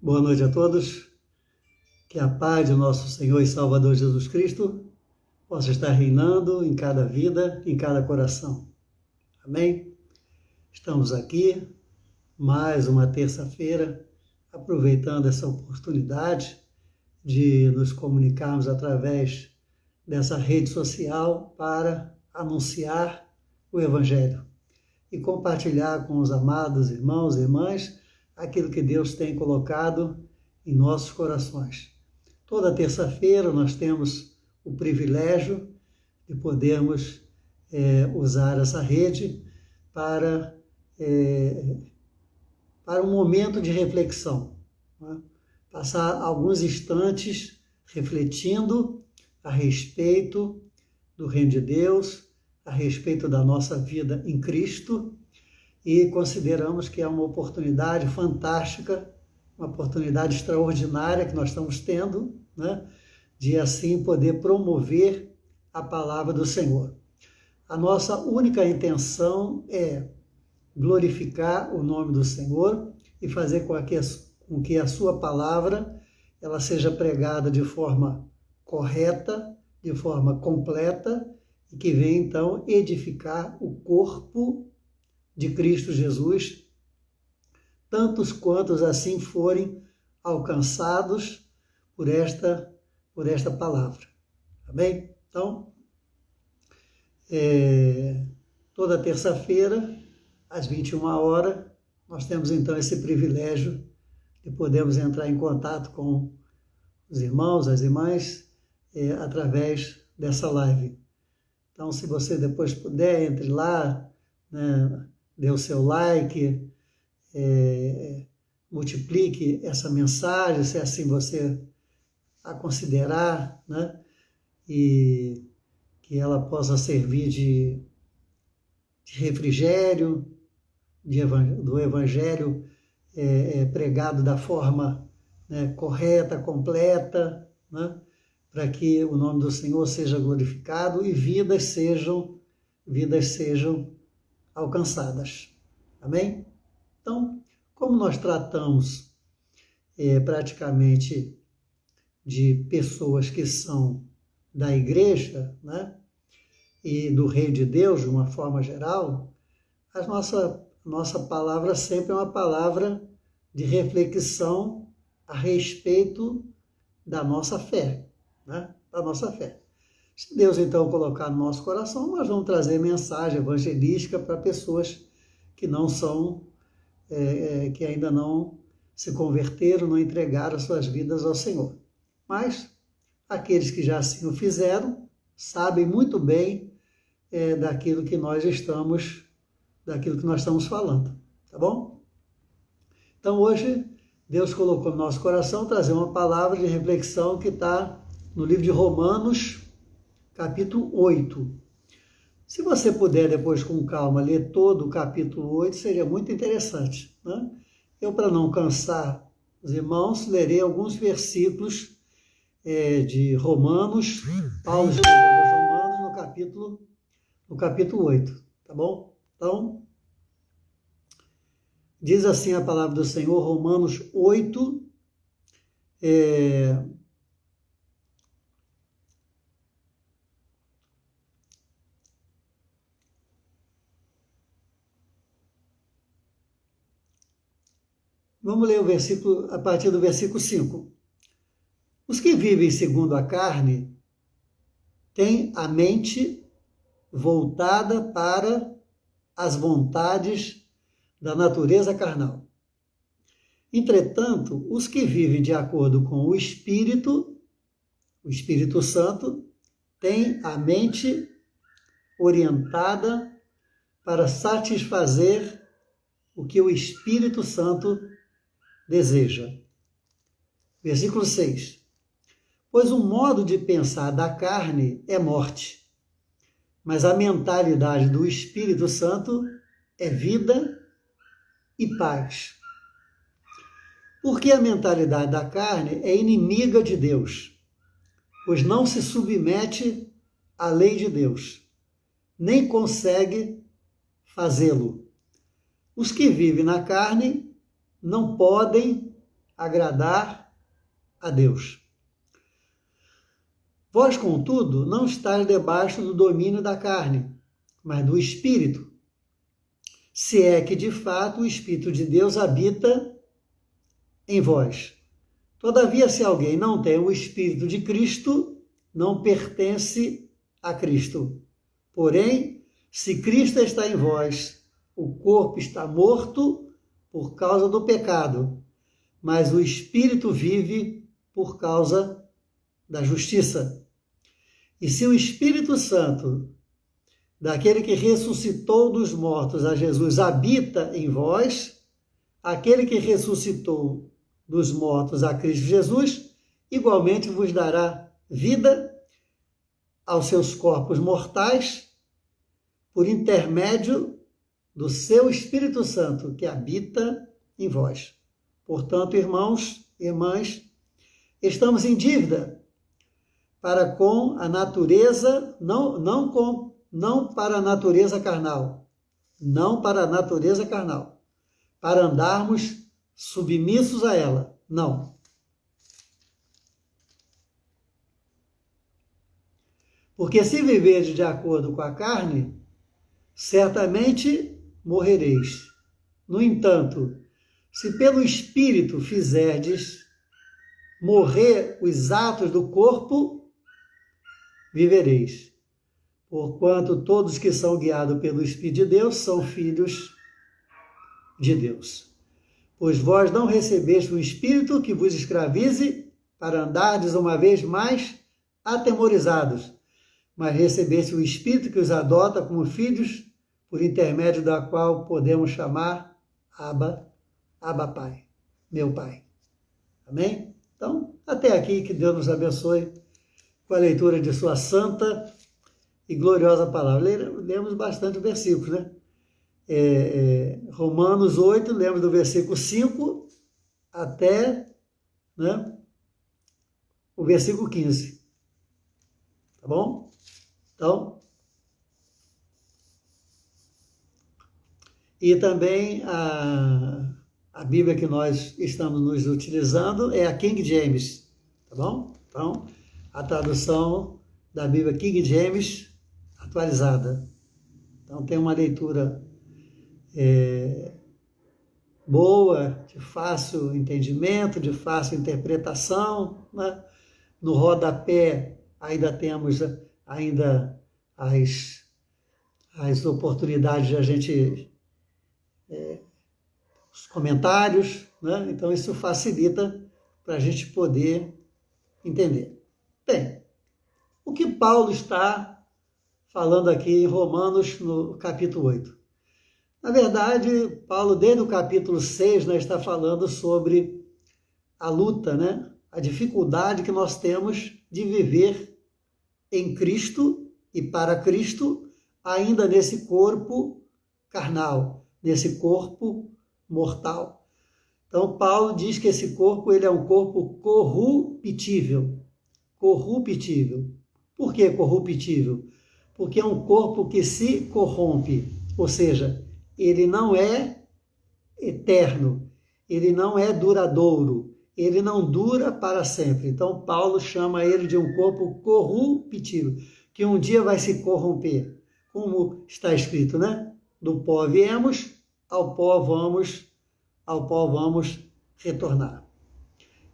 Boa noite a todos. Que a paz de nosso Senhor e Salvador Jesus Cristo possa estar reinando em cada vida, em cada coração. Amém? Estamos aqui, mais uma terça-feira, aproveitando essa oportunidade de nos comunicarmos através dessa rede social para anunciar o Evangelho e compartilhar com os amados irmãos e irmãs aquilo que Deus tem colocado em nossos corações. Toda terça-feira nós temos o privilégio de podermos usar essa rede para um momento de reflexão, né? Passar alguns instantes refletindo a respeito do reino de Deus, a respeito da nossa vida em Cristo, e consideramos que é uma oportunidade fantástica, uma oportunidade extraordinária que nós estamos tendo, né, de assim poder promover a palavra do Senhor. A nossa única intenção é glorificar o nome do Senhor e fazer com que a sua palavra ela seja pregada de forma correta, de forma completa, e que venha então edificar o corpo de Cristo Jesus, tantos quantos assim forem alcançados por esta palavra. Amém? Então, toda terça-feira, às 21 horas, nós temos então esse privilégio de podermos entrar em contato com os irmãos, as irmãs, através dessa live. Então, se você depois puder, entre lá, né, dê o seu like, multiplique essa mensagem, se assim você a considerar, né? E que ela possa servir de refrigério, do evangelho pregado da forma, né, correta, completa, né? Para que o nome do Senhor seja glorificado e vidas sejam alcançadas. Amém? Então, como nós tratamos praticamente de pessoas que são da igreja, né, e do reino de Deus, de uma forma geral, a nossa palavra sempre é uma palavra de reflexão a respeito da nossa fé, né, da nossa fé. Se Deus, então, colocar no nosso coração, nós vamos trazer mensagem evangelística para pessoas que não são, que ainda não se converteram, não entregaram suas vidas ao Senhor. Mas aqueles que já assim o fizeram, sabem muito bem daquilo que nós estamos falando, tá bom? Então, hoje, Deus colocou no nosso coração trazer uma palavra de reflexão que está no livro de Romanos, capítulo 8. Se você puder depois com calma ler todo o capítulo 8, seria muito interessante, né? Eu, para não cansar os irmãos, lerei alguns versículos de Romanos, Paulo escrevendo aos Romanos no capítulo 8, tá bom? Então, diz assim a palavra do Senhor, Romanos 8, vamos ler o versículo, a partir do versículo 5. Os que vivem segundo a carne têm a mente voltada para as vontades da natureza carnal. Entretanto, os que vivem de acordo com o Espírito Santo, têm a mente orientada para satisfazer o que o Espírito Santo deseja. Versículo 6. Pois o modo de pensar da carne é morte, mas a mentalidade do Espírito Santo é vida e paz. Porque a mentalidade da carne é inimiga de Deus, pois não se submete à lei de Deus, nem consegue fazê-lo. Os que vivem na carne não podem agradar a Deus. Vós, contudo, não estáis debaixo do domínio da carne, mas do Espírito, se é que, de fato, o Espírito de Deus habita em vós. Todavia, se alguém não tem o Espírito de Cristo, não pertence a Cristo. Porém, se Cristo está em vós, o corpo está morto por causa do pecado, mas o Espírito vive por causa da justiça. E se o Espírito Santo, daquele que ressuscitou dos mortos a Jesus, habita em vós, aquele que ressuscitou dos mortos a Cristo Jesus, igualmente vos dará vida aos seus corpos mortais, por intermédio do seu Espírito Santo, que habita em vós. Portanto, irmãos e irmãs, estamos em dívida para com a natureza, não para a natureza carnal, não para a natureza carnal, para andarmos submissos a ela, não. Porque se viverdes de acordo com a carne, certamente morrereis. No entanto, se pelo Espírito fizerdes morrer os atos do corpo, vivereis. Porquanto todos que são guiados pelo Espírito de Deus são filhos de Deus. Pois vós não recebeste o Espírito que vos escravize para andardes uma vez mais atemorizados, mas recebeste o Espírito que os adota como filhos, por intermédio da qual podemos chamar Abba Pai, meu Pai. Amém? Então, até aqui, que Deus nos abençoe com a leitura de sua santa e gloriosa palavra. Lemos bastante versículos, né? Romanos 8, lemos do versículo 5 até, né, o versículo 15. Tá bom? Então, e também a Bíblia que nós estamos nos utilizando é a King James, tá bom? Então, a tradução da Bíblia King James atualizada. Então, tem uma leitura boa, de fácil entendimento, de fácil interpretação, né? No rodapé ainda temos as oportunidades de a gente os comentários, né? Então isso facilita para a gente poder entender. Bem, o que Paulo está falando aqui em Romanos, no capítulo 8? Na verdade, Paulo, desde o capítulo 6, né, está falando sobre a luta, né? A dificuldade que nós temos de viver em Cristo e para Cristo, ainda nesse corpo carnal, nesse corpo mortal. Então, Paulo diz que esse corpo ele é um corpo corruptível. Corruptível. Por que corruptível? Porque é um corpo que se corrompe, ou seja, ele não é eterno, ele não é duradouro, ele não dura para sempre. Então, Paulo chama ele de um corpo corruptível, que um dia vai se corromper, como está escrito, né? Do pó viemos, ao pó vamos retornar.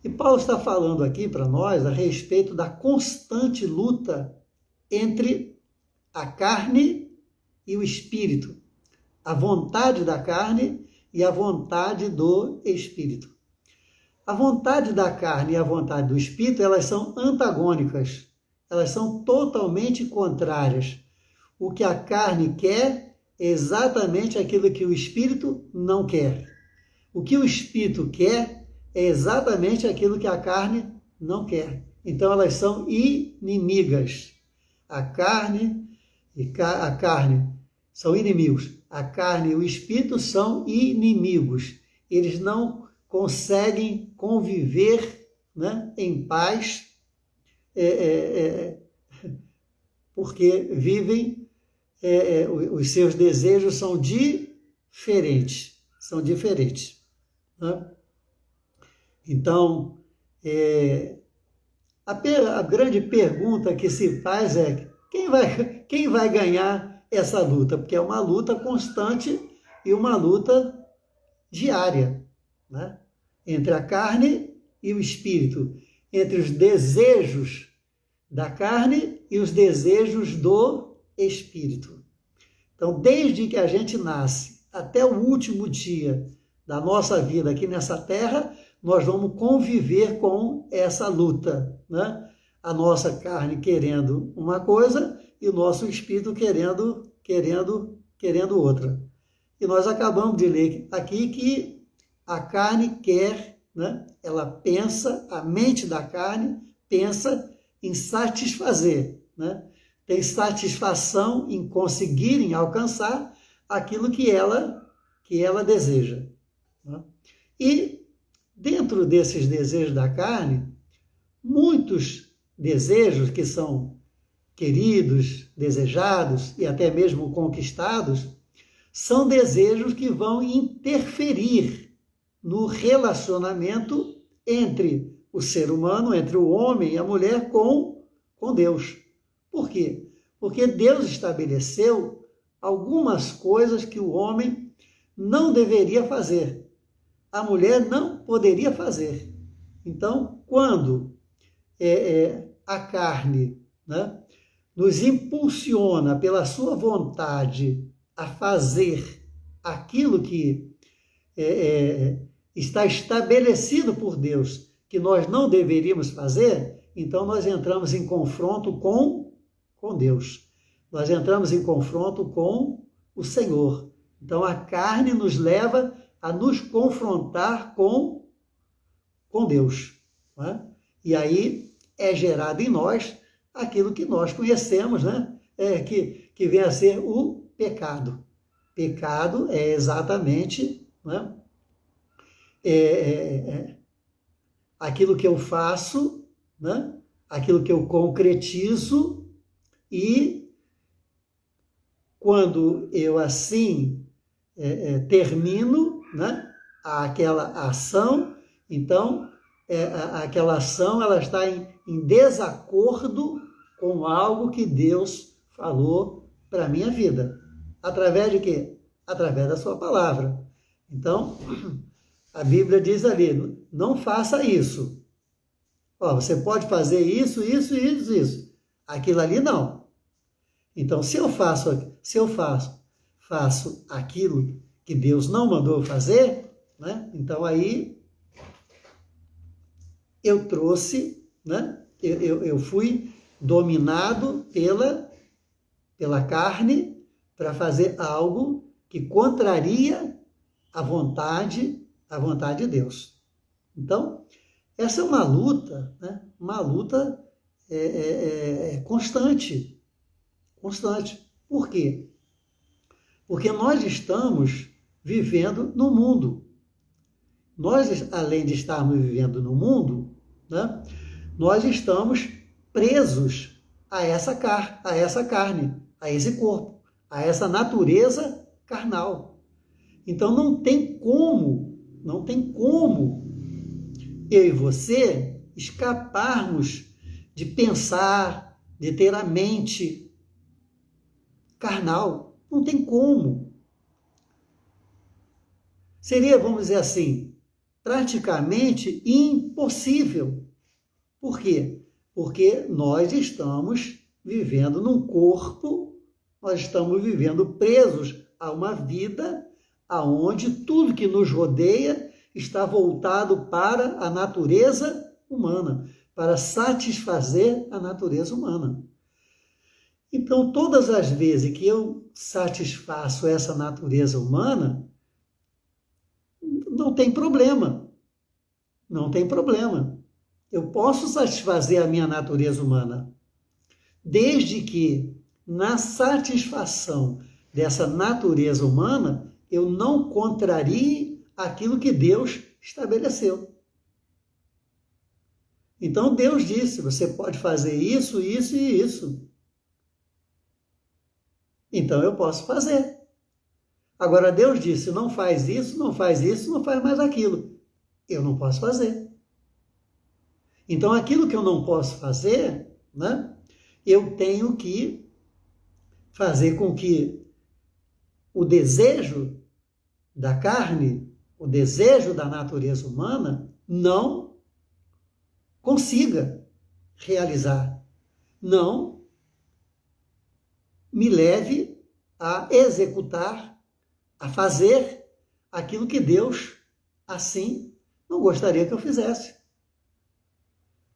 E Paulo está falando aqui para nós a respeito da constante luta entre a carne e o espírito, a vontade da carne e a vontade do espírito. A vontade da carne e a vontade do espírito, elas são antagônicas, elas são totalmente contrárias. O que a carne quer é exatamente aquilo que o espírito não quer. O que o espírito quer é exatamente aquilo que a carne não quer. Então elas são inimigas. A carne são inimigos. A carne e o espírito são inimigos. Eles não conseguem conviver, né, em paz, porque vivem, os seus desejos são diferentes. Né? Então, a grande pergunta que se faz é quem vai ganhar essa luta? Porque é uma luta constante e uma luta diária, né? Entre a carne e o espírito, entre os desejos da carne e os desejos do espírito. Então, desde que a gente nasce até o último dia da nossa vida aqui nessa terra, nós vamos conviver com essa luta, né? A nossa carne querendo uma coisa e o nosso espírito querendo outra. E nós acabamos de ler aqui que a carne quer, né? Ela pensa, a mente da carne pensa em satisfazer, né? Tem satisfação em conseguirem alcançar aquilo que ela deseja, né? E dentro desses desejos da carne, muitos desejos que são queridos, desejados e até mesmo conquistados, são desejos que vão interferir no relacionamento entre o ser humano, entre o homem e a mulher com Deus. Por quê? Porque Deus estabeleceu algumas coisas que o homem não deveria fazer. A mulher não poderia fazer. Então, quando a carne, né, nos impulsiona pela sua vontade a fazer aquilo que está estabelecido por Deus que nós não deveríamos fazer, então nós entramos em confronto com Deus. Nós entramos em confronto com o Senhor. Então a carne nos leva a nos confrontar com Deus, né? E aí é gerado em nós aquilo que nós conhecemos, né? Que vem a ser o pecado. Pecado é exatamente, né? Aquilo que eu faço, né? Aquilo que eu concretizo, e quando eu assim termino, né, aquela ação, então aquela ação ela está em desacordo com algo que Deus falou para a minha vida. Através de quê? Através da sua palavra. Então, a Bíblia diz ali, não faça isso. Ó, você pode fazer isso. Aquilo ali não. Então, se eu faço aquilo que Deus não mandou fazer, né? Então aí eu trouxe, né? Eu fui dominado pela carne para fazer algo que contraria a vontade de Deus. Então, essa é uma luta, né? Uma luta constante. Por quê? Porque nós estamos vivendo no mundo. Nós, além de estarmos vivendo no mundo, né, nós estamos presos a essa carne, a esse corpo, a essa natureza carnal. Então não tem como eu e você escaparmos de pensar, de ter a mente carnal. Não tem como. Seria, vamos dizer assim, praticamente impossível. Por quê? Porque nós estamos vivendo num corpo, nós estamos vivendo presos a uma vida aonde tudo que nos rodeia está voltado para a natureza humana, para satisfazer a natureza humana. Então, todas as vezes que eu satisfaço essa natureza humana, não tem problema. Não tem problema. Eu posso satisfazer a minha natureza humana, desde que na satisfação dessa natureza humana, eu não contrarie aquilo que Deus estabeleceu. Então Deus disse, você pode fazer isso, isso e isso. Então eu posso fazer. Agora Deus disse, não faz isso, não faz mais aquilo. Eu não posso fazer. Então, aquilo que eu não posso fazer, né, eu tenho que fazer com que o desejo da carne, o desejo da natureza humana, não consiga realizar, não me leve a executar, a fazer aquilo que Deus, assim, não gostaria que eu fizesse.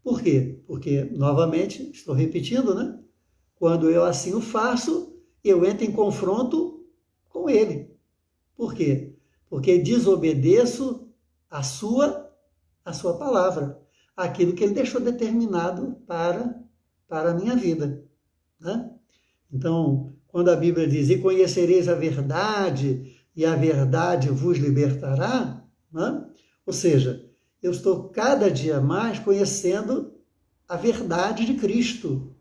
Por quê? Porque, novamente, estou repetindo, né? Quando eu assim o faço, eu entro em confronto com Ele. Por quê? Porque desobedeço a sua palavra, aquilo que Ele deixou determinado para a minha vida, né? Então, quando a Bíblia diz, e conhecereis a verdade, e a verdade vos libertará, né? Ou seja, eu estou cada dia mais conhecendo a verdade de Cristo.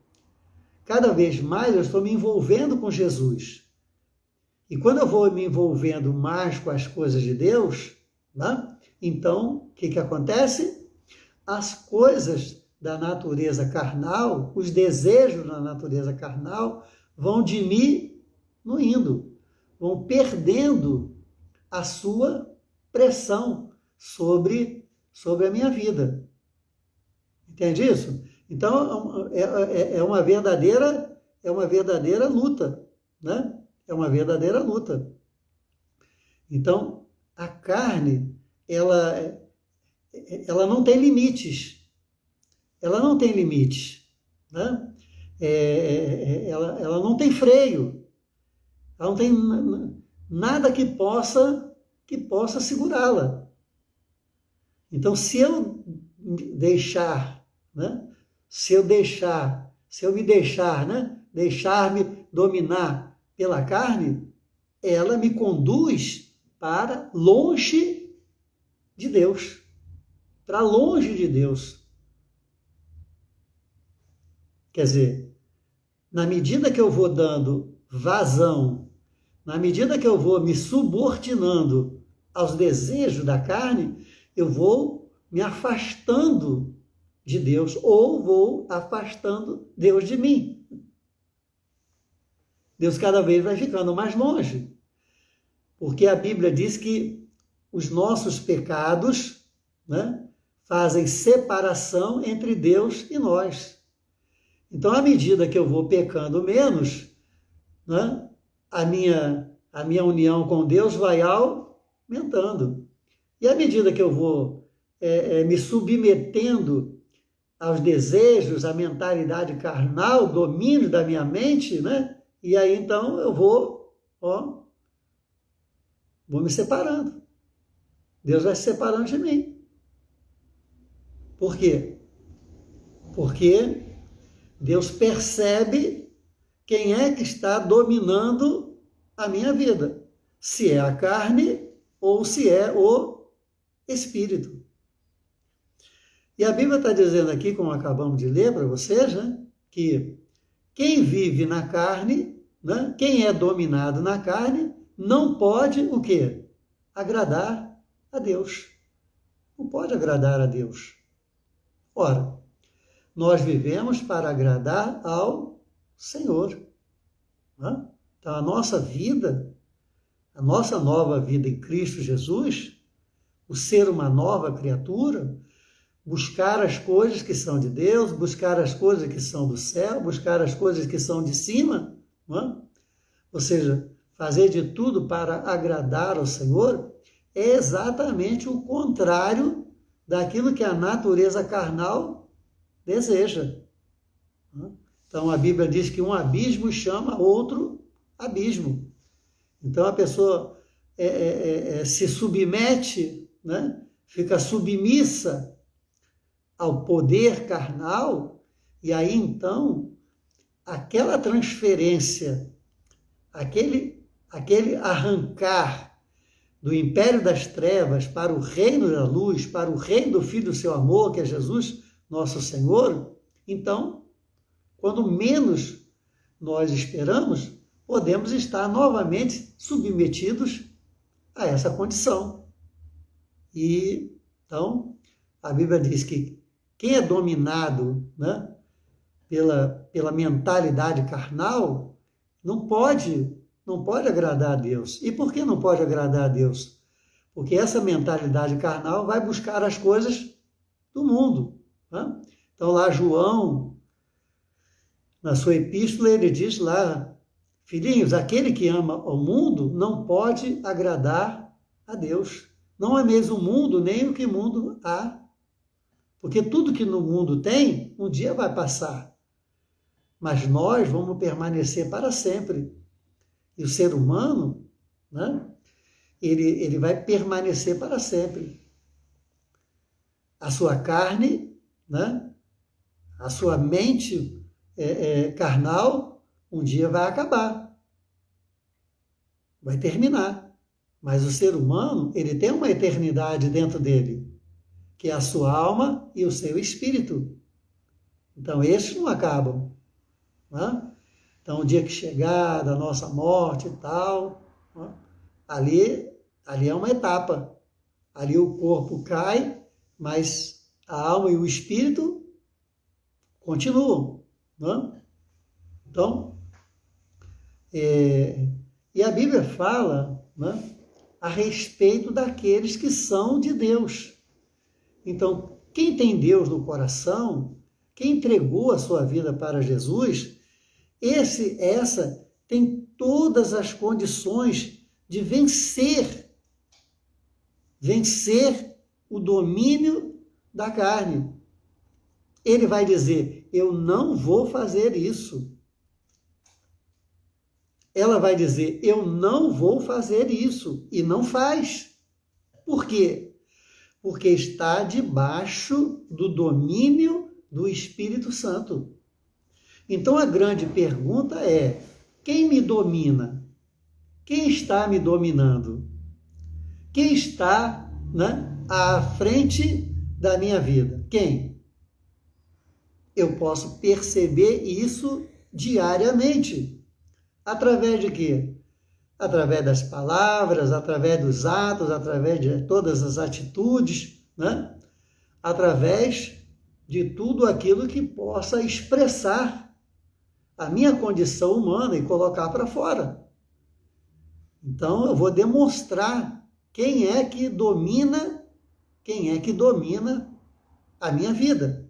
Cada vez mais eu estou me envolvendo com Jesus. E quando eu vou me envolvendo mais com as coisas de Deus, né? Então, o que acontece? As coisas da natureza carnal, os desejos da natureza carnal, vão diminuindo, vão perdendo a sua pressão sobre a minha vida. Entende isso? Então, é uma verdadeira luta, né? É uma verdadeira luta. Então, a carne, ela não tem limites. Ela não tem limites, né? Ela não tem freio. Ela não tem nada que possa segurá-la. Então, se eu deixar, né? Se eu me deixar, né? Deixar-me dominar pela carne, ela me conduz para longe de Deus. Para longe de Deus. Quer dizer, na medida que eu vou dando vazão, na medida que eu vou me subordinando aos desejos da carne, eu vou me afastando de Deus, ou vou afastando Deus de mim. Deus cada vez vai ficando mais longe, porque a Bíblia diz que os nossos pecados, né, fazem separação entre Deus e nós. Então, à medida que eu vou pecando menos, né, a minha união com Deus vai aumentando. E à medida que eu vou me submetendo aos desejos, à mentalidade carnal, o domínio da minha mente, né? E aí então eu vou me separando. Deus vai se separando de mim. Por quê? Porque Deus percebe quem é que está dominando a minha vida. Se é a carne ou se é o espírito. E a Bíblia está dizendo aqui, como acabamos de ler para vocês, né, que quem vive na carne, né, quem é dominado na carne, não pode o quê? Agradar a Deus. Não pode agradar a Deus. Ora, nós vivemos para agradar ao Senhor. Né? Então, a nossa vida, a nossa nova vida em Cristo Jesus, o ser uma nova criatura, buscar as coisas que são de Deus, buscar as coisas que são do céu, buscar as coisas que são de cima, não é? Ou seja, fazer de tudo para agradar ao Senhor é exatamente o contrário daquilo que a natureza carnal deseja. Então, a Bíblia diz que um abismo chama outro abismo. Então, a pessoa se submete, né? Fica submissa ao poder carnal, e aí então aquela transferência, aquele arrancar do império das trevas para o reino da luz, para o reino do Filho do seu amor, que é Jesus, nosso Senhor, então, quando menos nós esperamos, podemos estar novamente submetidos a essa condição. E então, a Bíblia diz que quem é dominado, né, pela mentalidade carnal, não pode agradar a Deus. E por que não pode agradar a Deus? Porque essa mentalidade carnal vai buscar as coisas do mundo. Né? Então lá João, na sua epístola, ele diz lá, filhinhos, aquele que ama o mundo não pode agradar a Deus. Não é mesmo o mundo, nem o que o mundo há. Porque tudo que no mundo tem, um dia vai passar. Mas nós vamos permanecer para sempre. E o ser humano, né, ele vai permanecer para sempre. A sua carne, né, a sua mente carnal, um dia vai acabar. Vai terminar. Mas o ser humano, ele tem uma eternidade dentro dele, que é a sua alma e o seu espírito. Então, esses não acabam. Né? Então, o dia que chegar da nossa morte e tal, né? ali é uma etapa. Ali o corpo cai, mas a alma e o espírito continuam. Né? Então, e a Bíblia fala, né, a respeito daqueles que são de Deus. Então, quem tem Deus no coração, quem entregou a sua vida para Jesus, essa tem todas as condições de vencer o domínio da carne. Ele vai dizer, eu não vou fazer isso. Ela vai dizer, eu não vou fazer isso, e não faz. Por quê? Porque está debaixo do domínio do Espírito Santo. Então a grande pergunta é, quem me domina? Quem está me dominando? Quem está, né, à frente da minha vida? Quem? Eu posso perceber isso diariamente. Através de quê? Através das palavras, através dos atos, através de todas as atitudes, né? Através de tudo aquilo que possa expressar a minha condição humana e colocar para fora. Então, eu vou demonstrar quem é que domina a minha vida.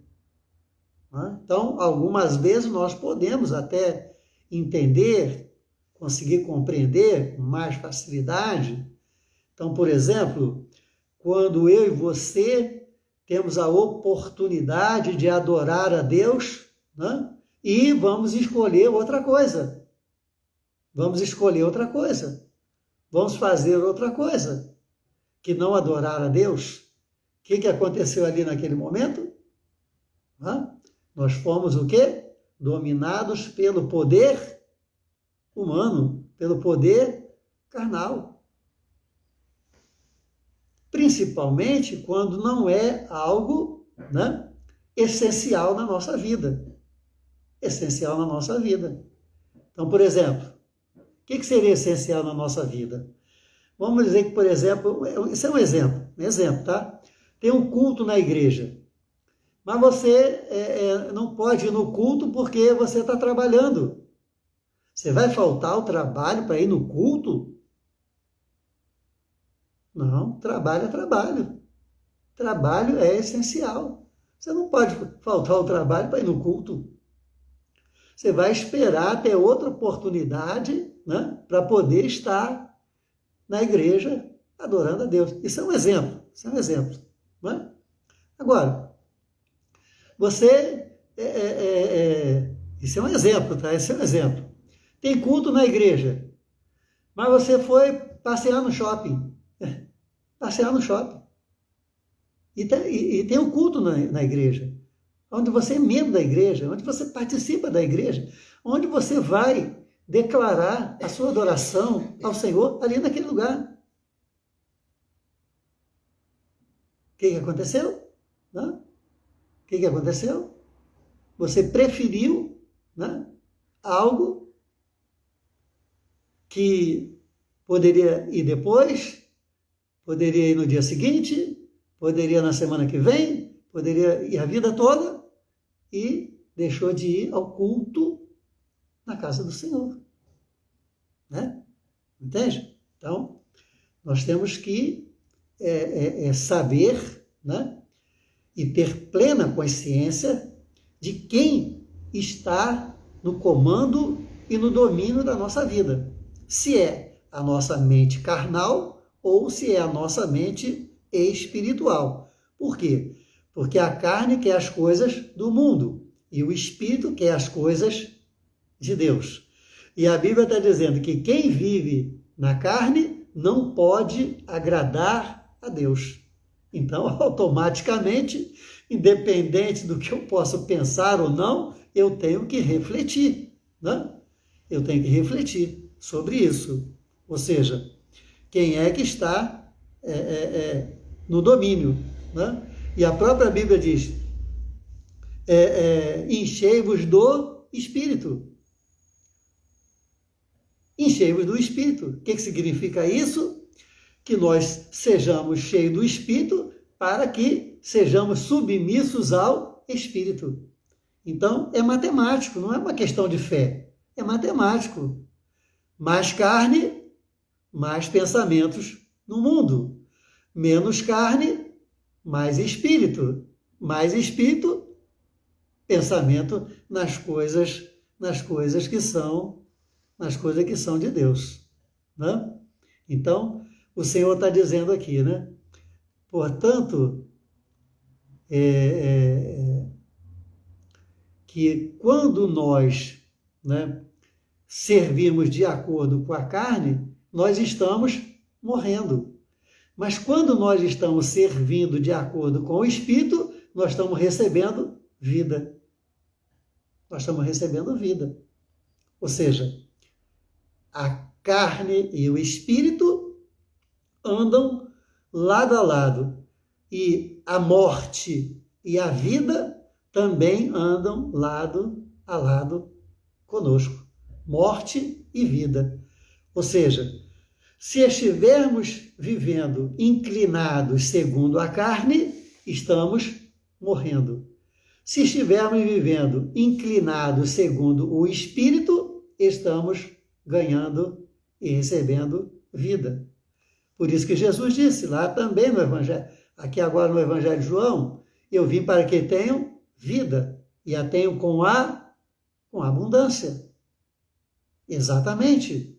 Né? Então, algumas vezes nós podemos até entender, conseguir compreender com mais facilidade. Então, por exemplo, quando eu e você temos a oportunidade de adorar a Deus, né? E vamos escolher outra coisa. Vamos escolher outra coisa. Vamos fazer outra coisa que não adorar a Deus. O que aconteceu ali naquele momento? Nós fomos o quê? Dominados pelo poder humano, pelo poder carnal. Principalmente quando não é algo, né, essencial na nossa vida. Essencial na nossa vida. Então, por exemplo, o que seria essencial na nossa vida? Vamos dizer que, por exemplo, isso é um exemplo, tá? Tem um culto na igreja, mas você não pode ir no culto porque você está trabalhando. Você vai faltar ao trabalho para ir no culto? Não, trabalho é trabalho. Trabalho é essencial. Você não pode faltar ao trabalho para ir no culto. Você vai esperar ter outra oportunidade, né, para poder estar na igreja adorando a Deus. Isso é um exemplo. Né? Agora, você... isso é um exemplo, tá? Esse é um exemplo. Tem culto na igreja, mas você foi passear no shopping. Passear no shopping. E tem um culto na igreja, onde você é membro da igreja, onde você participa da igreja, onde você vai declarar a sua adoração ao Senhor ali naquele lugar. O que aconteceu? O que aconteceu? Você preferiu, né, algo que poderia ir depois, poderia ir no dia seguinte, poderia na semana que vem, poderia ir a vida toda e deixou de ir ao culto na casa do Senhor. Né? Entende? Então, nós temos que saber, né? E ter plena consciência de quem está no comando e no domínio da nossa vida. Se é a nossa mente carnal ou se é a nossa mente espiritual. Por quê? Porque a carne quer as coisas do mundo e o espírito quer as coisas de Deus. E a Bíblia está dizendo que quem vive na carne não pode agradar a Deus. Então, automaticamente, independente do que eu possa pensar ou não, eu tenho que refletir, né? Eu tenho que refletir sobre isso. Ou seja, quem é que está no domínio, né? E a própria Bíblia diz, enchei-vos do Espírito. Enchei-vos do Espírito. O que significa isso? Que nós sejamos cheios do Espírito para que sejamos submissos ao Espírito. Então, é matemático, não é uma questão de fé. É matemático. Mais carne, mais pensamentos no mundo. Menos carne, mais espírito. Mais espírito, pensamento nas coisas que são de Deus. Né? Então, o Senhor está dizendo aqui, né? Portanto, que quando nós, né, servimos de acordo com a carne, nós estamos morrendo. Mas quando nós estamos servindo de acordo com o Espírito, nós estamos recebendo vida. Nós estamos recebendo vida. Ou seja, a carne e o Espírito andam lado a lado. E a morte e a vida também andam lado a lado conosco. Morte e vida. Ou seja, se estivermos vivendo inclinados segundo a carne, estamos morrendo. Se estivermos vivendo inclinados segundo o Espírito, estamos ganhando e recebendo vida. Por isso que Jesus disse lá também no Evangelho, aqui agora no Evangelho de João, eu vim para que tenham vida e a tenham com abundância. Exatamente.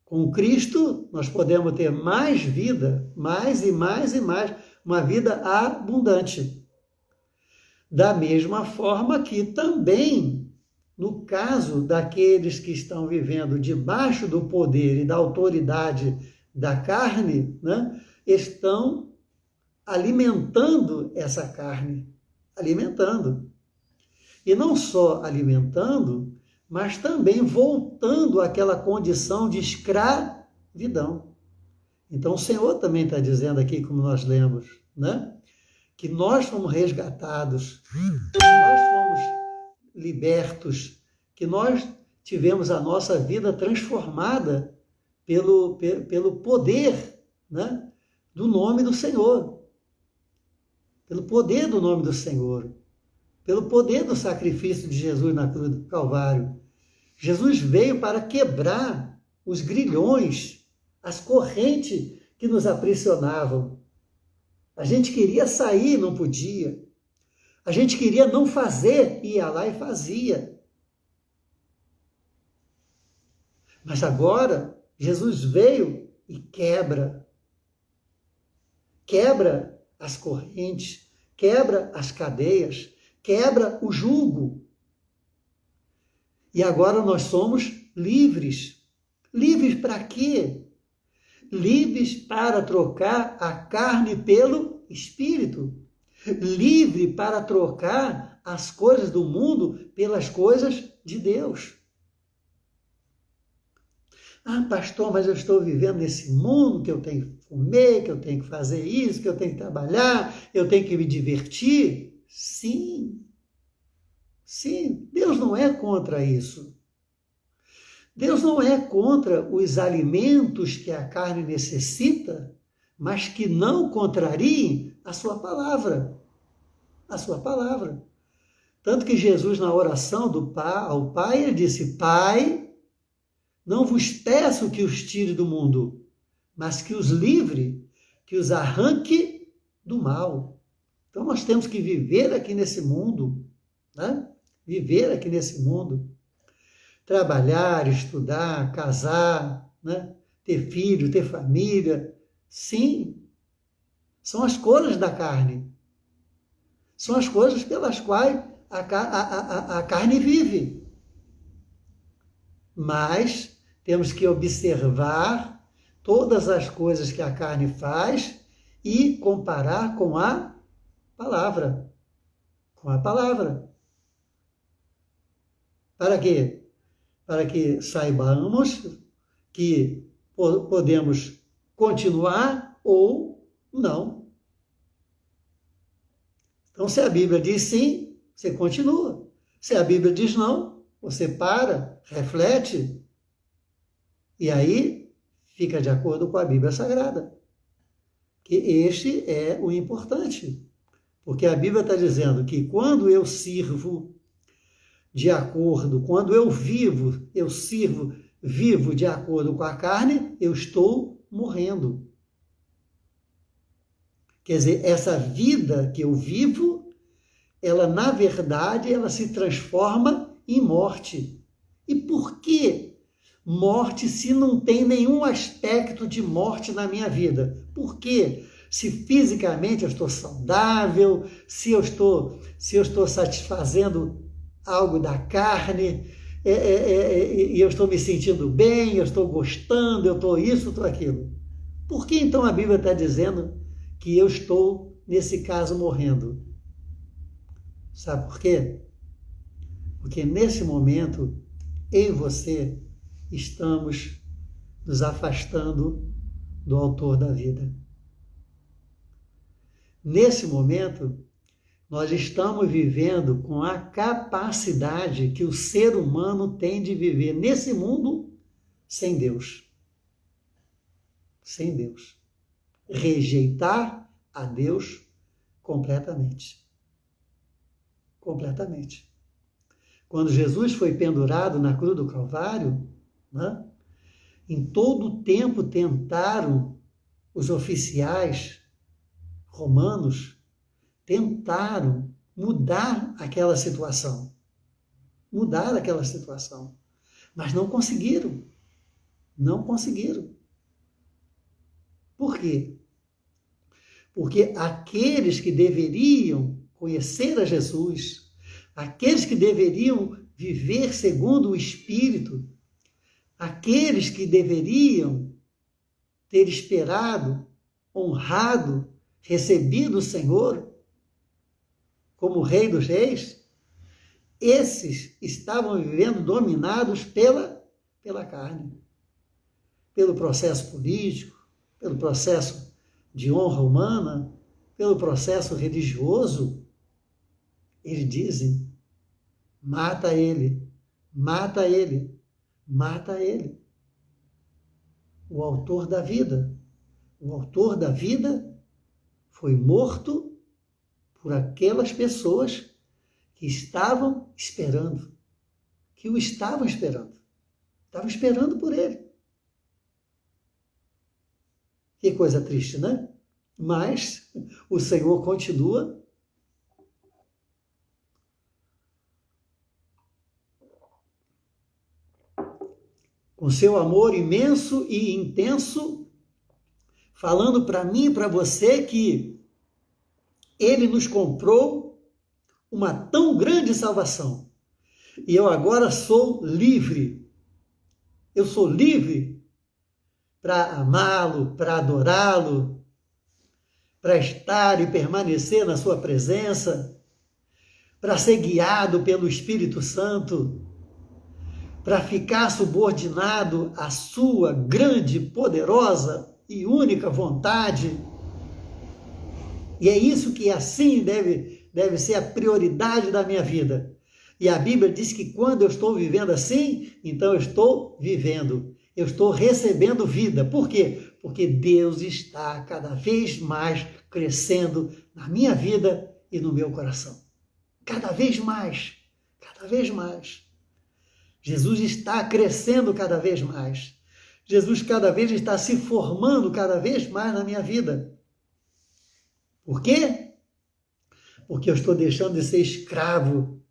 Com Cristo nós podemos ter mais vida, mais e mais e mais, uma vida abundante. Da mesma forma que também, no caso daqueles que estão vivendo debaixo do poder e da autoridade da carne, né, estão alimentando essa carne, alimentando. E não só alimentando, mas também voltando àquela condição de escravidão. Então o Senhor também está dizendo aqui, como nós lemos, né, que nós fomos resgatados, que nós fomos libertos, que nós tivemos a nossa vida transformada pelo poder, né, do nome do Senhor. Pelo poder do nome do Senhor. Pelo poder do sacrifício de Jesus na cruz do Calvário. Jesus veio para quebrar os grilhões, as correntes que nos aprisionavam. A gente queria sair, não podia. A gente queria não fazer, ia lá e fazia. Mas agora, Jesus veio e quebra. Quebra as correntes, quebra as cadeias, quebra o jugo. E agora nós somos livres. Livres para quê? Livres para trocar a carne pelo Espírito. Livre para trocar as coisas do mundo pelas coisas de Deus. Ah, pastor, mas eu estou vivendo nesse mundo que eu tenho que comer, que eu tenho que fazer isso, que eu tenho que trabalhar, eu tenho que me divertir. Sim, sim, Deus não é contra isso. Deus não é contra os alimentos que a carne necessita, mas que não contrariem a sua palavra. a sua palavra. Tanto que Jesus, na oração ao Pai, ele disse: Pai, não vos peço que os tire do mundo, mas que os livre, que os arranque do mal. Então nós temos que viver aqui nesse mundo, né? Viver aqui nesse mundo. Trabalhar, estudar, casar, né? Ter filho, ter família. Sim, são as coisas da carne. São as coisas pelas quais a carne vive. Mas temos que observar todas as coisas que a carne faz e comparar com a palavra. Com a palavra. Para quê? Para que saibamos que podemos continuar ou não. Então, se a Bíblia diz sim, você continua. Se a Bíblia diz não, você para, reflete, e aí fica de acordo com a Bíblia Sagrada. Que este é o importante. Porque a Bíblia está dizendo que quando eu sirvo de acordo, quando eu sirvo, vivo de acordo com a carne, eu estou morrendo. Quer dizer, essa vida que eu vivo, ela, na verdade, ela se transforma em morte. E por que morte se não tem nenhum aspecto de morte na minha vida? Por quê? Se fisicamente eu estou saudável, se eu estou satisfazendo algo da carne, e eu estou me sentindo bem, eu estou gostando, eu estou isso, eu estou aquilo. Por que então a Bíblia está dizendo que eu estou, nesse caso, morrendo? Sabe por quê? Porque nesse momento, eu e você estamos nos afastando do autor da vida. Nesse momento, nós estamos vivendo com a capacidade que o ser humano tem de viver nesse mundo sem Deus. Sem Deus. Rejeitar a Deus completamente. Completamente. Quando Jesus foi pendurado na cruz do Calvário, né, em todo o tempo tentaram os oficiais romanos, tentaram mudar aquela situação. Mudar aquela situação. Mas não conseguiram. Não conseguiram. Por quê? Porque aqueles que deveriam conhecer a Jesus, aqueles que deveriam viver segundo o Espírito, aqueles que deveriam ter esperado, honrado, recebido o Senhor como Rei dos Reis, esses estavam vivendo dominados pela carne, pelo processo político, pelo processo de honra humana, pelo processo religioso. Eles dizem: mata ele, mata ele, mata ele. O autor da vida. O autor da vida foi morto por aquelas pessoas que estavam esperando, que o estavam esperando. Estavam esperando por ele. Que coisa triste, né? Mas o Senhor continua com seu amor imenso e intenso, falando para mim e para você que ele nos comprou uma tão grande salvação. E eu agora sou livre. Eu sou livre para amá-lo, para adorá-lo, para estar e permanecer na sua presença, para ser guiado pelo Espírito Santo, para ficar subordinado à sua grande, poderosa e única vontade. E é isso que assim deve ser a prioridade da minha vida. E a Bíblia diz que quando eu estou vivendo assim, então eu estou vivendo. Eu estou recebendo vida. Por quê? Porque Deus está cada vez mais crescendo na minha vida e no meu coração. Cada vez mais, cada vez mais. Jesus está crescendo cada vez mais. Jesus cada vez está se formando cada vez mais na minha vida. Por quê? Porque eu estou deixando de ser escravo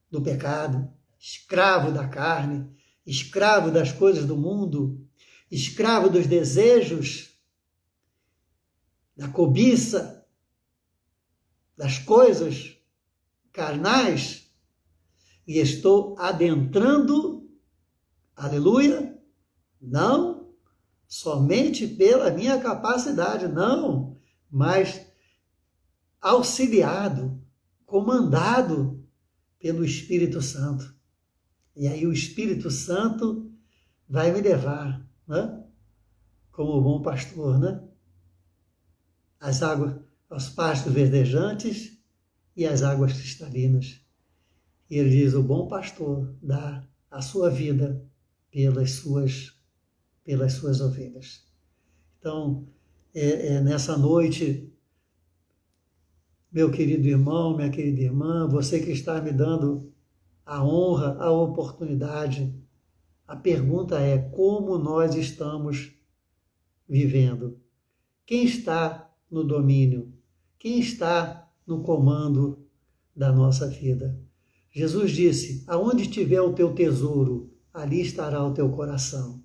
do pecado, escravo da carne, escravo das coisas do mundo, escravo dos desejos, da cobiça, das coisas carnais, e estou adentrando, aleluia, não somente pela minha capacidade, não, mas auxiliado, comandado pelo Espírito Santo. E aí o Espírito Santo vai me levar, né? Como bom pastor, né? As águas, aos pastos verdejantes e as águas cristalinas. E ele diz, o bom pastor dá a sua vida pelas suas ovelhas. Então, nessa noite, meu querido irmão, minha querida irmã, você que está me dando a honra, a oportunidade, a pergunta é, como nós estamos vivendo? Quem está no domínio? Quem está no comando da nossa vida? Jesus disse, aonde estiver o teu tesouro, ali estará o teu coração.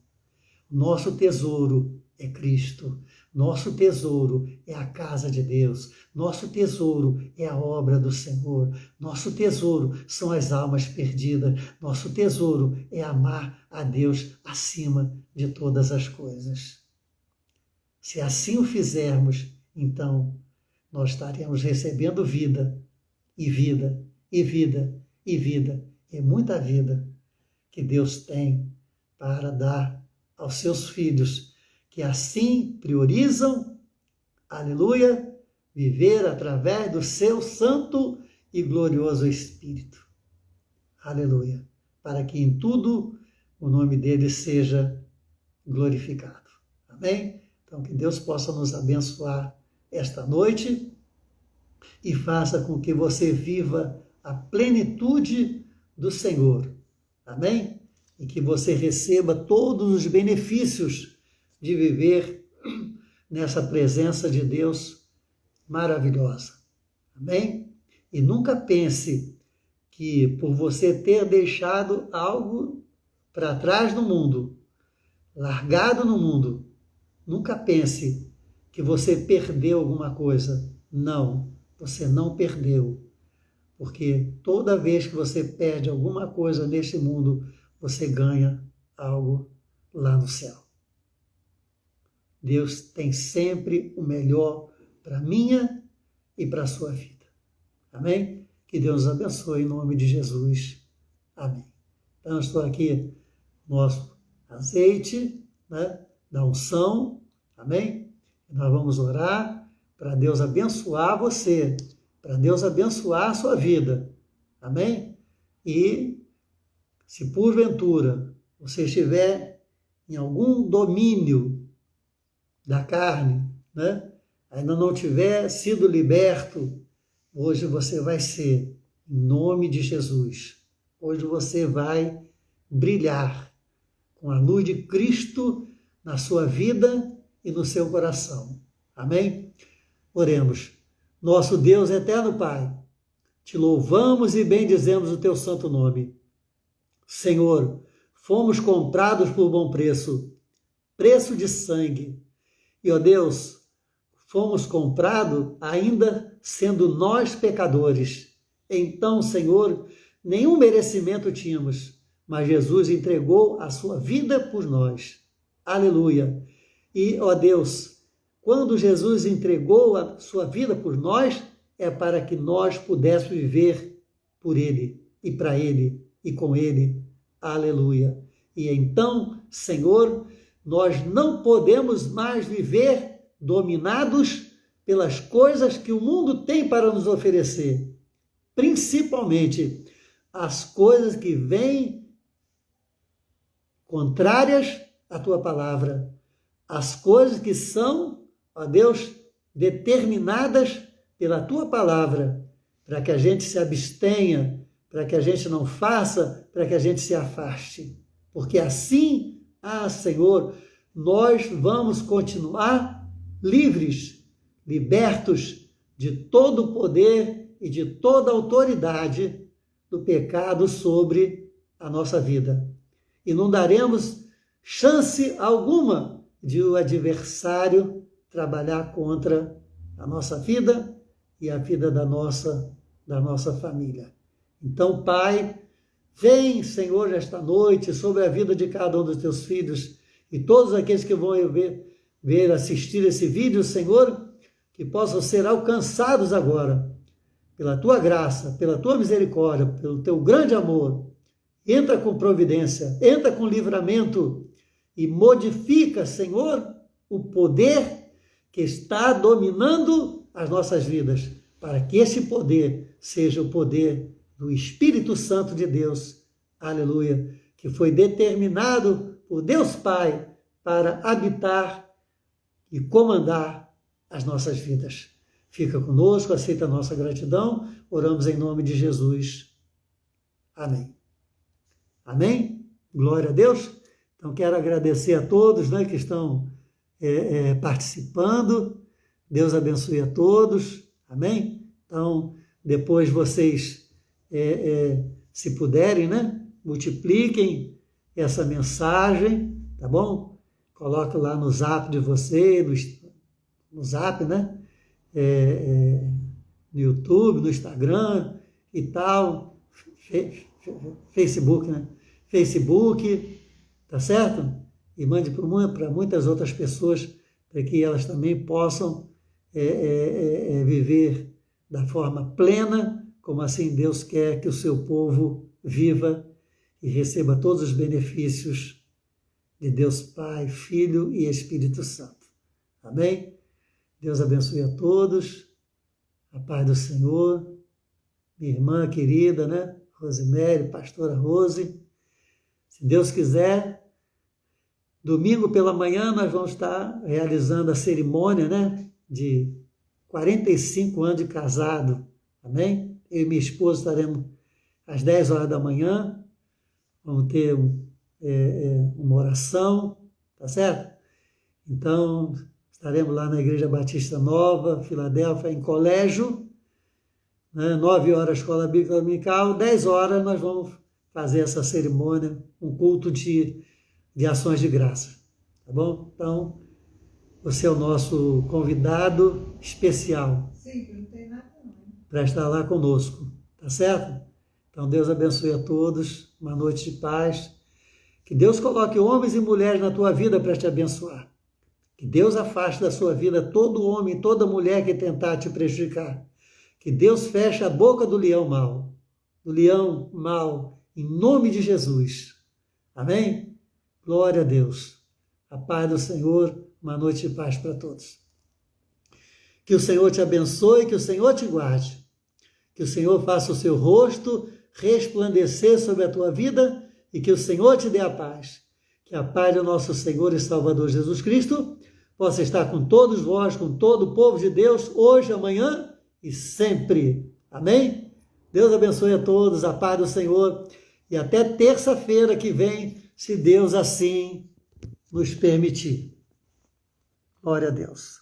Nosso tesouro é Cristo. Nosso tesouro é a casa de Deus. Nosso tesouro é a obra do Senhor. Nosso tesouro são as almas perdidas. Nosso tesouro é amar a Deus acima de todas as coisas. Se assim o fizermos, então nós estaremos recebendo vida, e vida, e vida, e vida, e muita vida que Deus tem para dar aos seus filhos, que assim priorizam, aleluia, viver através do seu santo e glorioso Espírito. Aleluia. Para que em tudo o nome dele seja glorificado. Amém? Então que Deus possa nos abençoar esta noite e faça com que você viva a plenitude do Senhor. Amém? E que você receba todos os benefícios de viver nessa presença de Deus maravilhosa. Amém? E nunca pense que por você ter deixado algo para trás no mundo, largado no mundo, nunca pense que você perdeu alguma coisa. Não, você não perdeu. Porque toda vez que você perde alguma coisa neste mundo, você ganha algo lá no céu. Deus tem sempre o melhor para a minha e para a sua vida. Amém? Que Deus nos abençoe em nome de Jesus. Amém. Então, eu estou aqui, nosso azeite, né, da unção. Amém? Nós vamos orar para Deus abençoar você, para Deus abençoar a sua vida. Amém? E se porventura você estiver em algum domínio da carne, né, ainda não tiver sido liberto, hoje você vai ser, em nome de Jesus. Hoje você vai brilhar com a luz de Cristo na sua vida e no seu coração. Amém? Oremos. Nosso Deus eterno Pai, te louvamos e bendizemos o teu santo nome. Senhor, fomos comprados por bom preço, preço de sangue. E, ó Deus, fomos comprados ainda sendo nós pecadores. Então, Senhor, nenhum merecimento tínhamos, mas Jesus entregou a sua vida por nós. Aleluia. E, ó Deus, quando Jesus entregou a sua vida por nós, é para que nós pudéssemos viver por Ele, e para Ele, e com Ele. Aleluia. E então, Senhor, nós não podemos mais viver dominados pelas coisas que o mundo tem para nos oferecer, principalmente as coisas que vêm contrárias à tua palavra, as coisas que são, ó Deus, determinadas pela tua palavra, para que a gente se abstenha, para que a gente não faça, para que a gente se afaste. Porque assim, Senhor, nós vamos continuar livres, libertos de todo o poder e de toda a autoridade do pecado sobre a nossa vida. E não daremos chance alguma de o adversário trabalhar contra a nossa vida e a vida da nossa família. Então, Pai, vem, Senhor, esta noite sobre a vida de cada um dos teus filhos e todos aqueles que vão assistir esse vídeo, Senhor, que possam ser alcançados agora pela tua graça, pela tua misericórdia, pelo teu grande amor. Entra com providência, entra com livramento e modifica, Senhor, o poder que está dominando as nossas vidas, para que esse poder seja o poder do Espírito Santo de Deus, aleluia, que foi determinado por Deus Pai para habitar e comandar as nossas vidas. Fica conosco, aceita a nossa gratidão, oramos em nome de Jesus. Amém. Amém? Glória a Deus. Então, quero agradecer a todos, né, que estão participando. Deus abençoe a todos. Amém? Então, depois vocês, se puderem, né, multipliquem essa mensagem, tá bom? Coloque lá no zap de vocês, no zap, né? No YouTube, no Instagram e tal, Facebook, né? Facebook, tá certo? E mande para muitas outras pessoas, para que elas também possam viver da forma plena, como assim Deus quer que o seu povo viva e receba todos os benefícios de Deus Pai, Filho e Espírito Santo. Amém? Deus abençoe a todos, a paz do Senhor, minha irmã querida, né? Rosemary, pastora Rose. Se Deus quiser, domingo pela manhã nós vamos estar realizando a cerimônia, né, de 45 anos de casado. Amém? Eu e minha esposa estaremos às 10 horas da manhã, vamos ter uma oração, tá certo? Então, estaremos lá na Igreja Batista Nova, Filadélfia, em colégio, né? 9 horas Escola Bíblica Dominical, 10 horas nós vamos fazer essa cerimônia, um culto de ações de graça, tá bom? Então, você é o nosso convidado especial. Sim, não tem nada não. Para estar lá conosco, tá certo? Então, Deus abençoe a todos, uma noite de paz. Que Deus coloque homens e mulheres na tua vida para te abençoar. Que Deus afaste da sua vida todo homem e toda mulher que tentar te prejudicar. Que Deus feche a boca do leão mau, em nome de Jesus. Amém? Glória a Deus. A paz do Senhor, uma noite de paz para todos. Que o Senhor te abençoe, que o Senhor te guarde. Que o Senhor faça o seu rosto resplandecer sobre a tua vida e que o Senhor te dê a paz. Que a paz do nosso Senhor e Salvador Jesus Cristo possa estar com todos vós, com todo o povo de Deus, hoje, amanhã e sempre. Amém? Deus abençoe a todos, a paz do Senhor e até terça-feira que vem, se Deus assim nos permitir. Glória a Deus.